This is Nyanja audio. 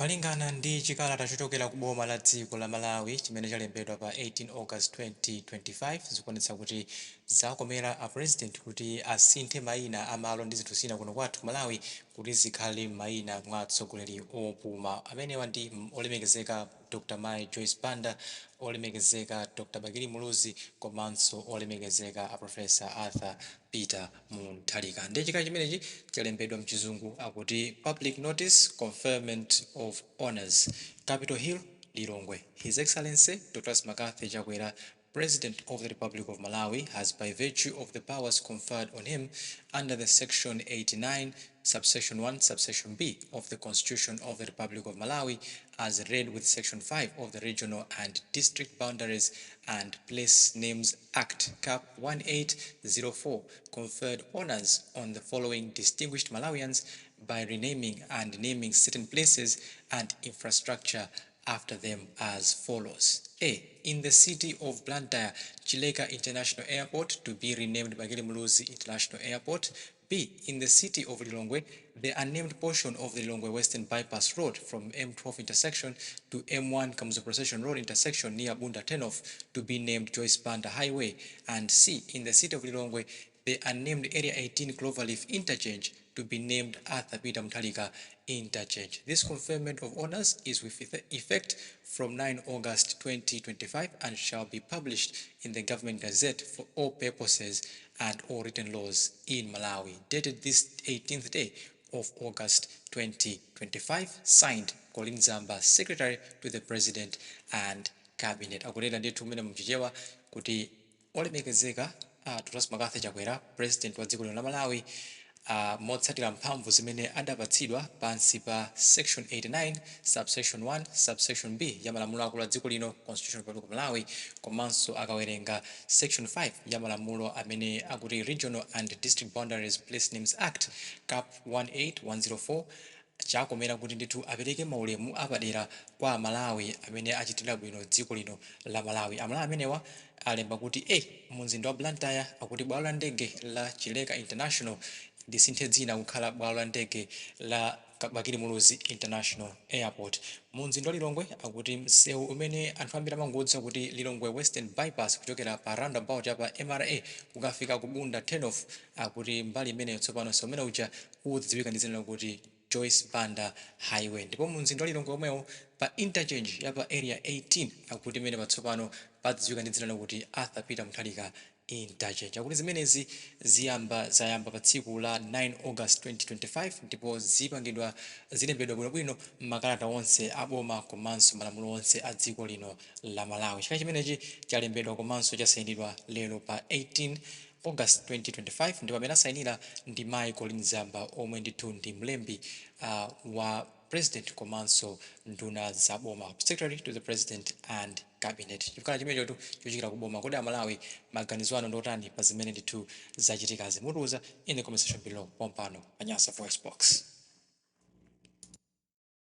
Malingana ndi chikalata chochokera ku boma la dziko la Malawi chimene chalembedwa pa 18 August 2025 zikuonetsa kuti zakomera a president kuti asinthe mayina amalo ndi zinthu zina kuno kwathu Malawi kuti zikhale mayina mwa atsogoleri opuma amenewa ndi olemekezeka Dr. Joyce Banda, olemekezeka Dr. Bakili Muluzi komanso olemekezeka a Professor Arthur Peter Mutharika. Ndi chikala chimenechi chalembedwa mchizungu akuti public notice conferment of honors Capitol Hill, Lilongwe. His Excellency Dr. Chakwera, President of the Republic of Malawi, has by virtue of the powers conferred on him under the Section 89, Subsection 1, Subsection B of the Constitution of the Republic of Malawi, as read with Section 5 of the Regional and District Boundaries and Place Names Act, Cap 1804, conferred honors on the following distinguished Malawians by renaming and naming certain places and infrastructure after them as follows. A. In the city of Blantyre, Chileka International Airport to be renamed Bakili Muluzi International Airport. B. In the city of Lilongwe, the unnamed portion of the Lilongwe Western Bypass Road from M12 intersection to M1 Kamuzu Procession Road intersection near Bunda Turnoff to be named Joyce Banda Highway. And C. In the city of Lilongwe, the unnamed Area 18 Cloverleaf Interchange to be named Arthur Peter Mutharika Interchange. This conferment of honors is with effect from 9 August 2025 and shall be published in the Government Gazette for all purposes and all written laws in Malawi. Dated this 18th day of August 2025. Signed Colin Zamba, Secretary to the President and Cabinet. Akulera ndetu mene mchichewa kuti olemekezeka Dr. Chakwera, President wa dziko la Malawi, motsatira mphamvu zimene adapatsidwa pansi pa Section 89, Subsection 1, Subsection B ya malamulo akulu a dziko lino Constitution of the Republic of Malawi, komanso akawerenga Section 5 ya malamulo amene akuti Regional and District Boundaries Place Names Act, Cap 18104, chakomera kuti ndithu apereke maulemu apadera kwa Malawi amene achitira bwino dziko lino la Malawi. Amalawi amenewa alemba kuti mumzinda wa Blantyre akuti bwalo la ndege la Chileka International lisinthe dzina kukhala bwalo la ndege la Bakili Muluzi International Airport. Mumzinda wa Lilongwe akuti msewu umene anthu ambiri amangodza kuti Lilongwe Western Bypass kuchokera pa roundabout ya pa MRA ukafika ku Bunda Turnoff akuti mbali imene tsopano umene uja udziwika ndi dzina lakuti Joyce Banda Highway. Ndipo mumzinda wa Lilongwe omwewo pa interchange ya pa area 18 akuti imene patsopano padziwika ndi dzina lakuti Arthur Peter Mutharika Interchange. Akuti zimenezi zayamba pa tsiku la 9 August 2025 ndipo zilembedwa bwinobwino makalata onse aboma komanso malamulo onse a dziko lino la Malawi. Chikala chimenechi chalembedwa komanso chasayinidwa lero pa 18 August 2025 ndipo amene asayinira ndi Mayi Colin Zamba omwe ndithu ndi mlembi wa President komanso nduna za boma, Secretary to the President and Cabinet. Chikala chimenecho chochokera ku boma kodi Malawi maganizo ano ndotani pa zimene ndithu zachitikazi. Mutuza in the comment section below pompano pa Nyasa VoiceBox.